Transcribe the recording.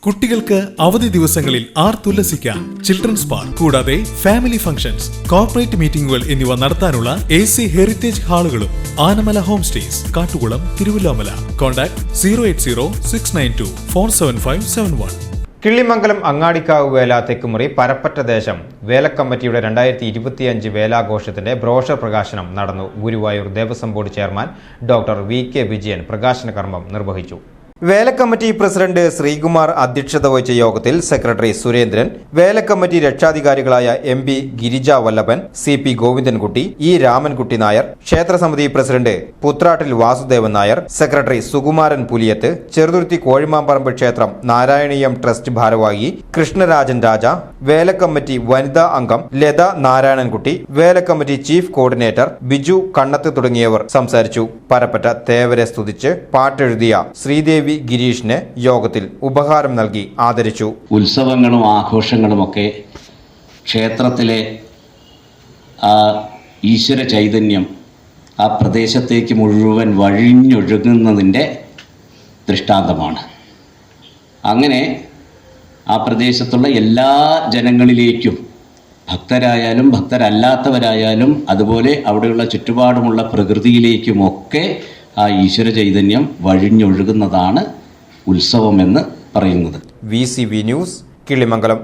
കുട്ടികൾക്ക് അവധി ദിവസങ്ങളിൽ ആർത്തുല്ലസിക്കാൻ ചിൽഡ്രൻസ് പാർക്ക് കൂടാതെ ഫാമിലി ഫംഗ്ഷൻസ്, കോർപ്പറേറ്റ് മീറ്റിംഗുകൾ എന്നിവ നടത്താനുള്ള AC ഹെറിറ്റേജ് ഹാളുകളും Anamala home stays, Kattukulam, Thiruvallomala. Contact 08069247571. Killimangalam Angadikkavu വേല തെക്കുമുറി പരപ്പറ്റ ദേശം വേലക്കമ്മിറ്റിയുടെ 2025 വേലാഘോഷത്തിന്റെ ബ്രോഷർ പ്രകാശനം നടന്നു. Guruvayur Devaswom board chairman doctor VK Vijayan പ്രകാശന കർമ്മം നിർവഹിച്ചു. വേലക്കമ്മിറ്റി പ്രസിഡന്റ് ശ്രീകുമാർ അധ്യക്ഷത വഹിച്ച യോഗത്തിൽ സെക്രട്ടറി സുരേന്ദ്രൻ, വേലക്കമ്മിറ്റി രക്ഷാധികാരികളായ MP Girija Vallabhan, CP Govindankutty, E Ramankutty Nair, ക്ഷേത്രസമിതി പ്രസിഡന്റ് പുത്രാട്ടിൽ വാസുദേവൻ നായർ, സെക്രട്ടറി സുകുമാരൻ പുലിയത്ത്, ചെറുതുരുത്തി കോഴിമാമ്പറമ്പ് ക്ഷേത്രം നാരായണീയം ട്രസ്റ്റ് ഭാരവാഹി കൃഷ്ണരാജൻ രാജ, വേലക്കമ്മിറ്റി വനിതാ അംഗം ലത നാരായണൻകുട്ടി, വേലക്കമ്മിറ്റി ചീഫ് കോർഡിനേറ്റർ ബിജു കണ്ണത്ത് തുടങ്ങിയവർ സംസാരിച്ചു. പരപ്പറ്റ തേവരെ സ്തുതിച്ച് പാട്ടെഴുതിയ ശ്രീദേവി ഗിരീഷിന് യോഗത്തിൽ ഉപഹാരം നൽകി ആദരിച്ചു. ഉത്സവങ്ങളും ആഘോഷങ്ങളുമൊക്കെ ക്ഷേത്രത്തിലെ ഈശ്വര ചൈതന്യം ആ പ്രദേശത്തേക്ക് മുഴുവൻ വഴിഞ്ഞൊഴുകുന്നതിൻ്റെ ദൃഷ്ടാന്തമാണ്. അങ്ങനെ ആ പ്രദേശത്തുള്ള എല്ലാ ജനങ്ങളിലേക്കും, ഭക്തരായാലും ഭക്തരല്ലാത്തവരായാലും അതുപോലെ അവിടെയുള്ള ചുറ്റുപാടുമുള്ള പ്രകൃതിയിലേക്കുമൊക്കെ ആ ഈശ്വര ചൈതന്യം വഴിഞ്ഞൊഴുകുന്നതാണ് ഉത്സവമെന്ന് പറയുന്നത്. VCV news, Killimangalam.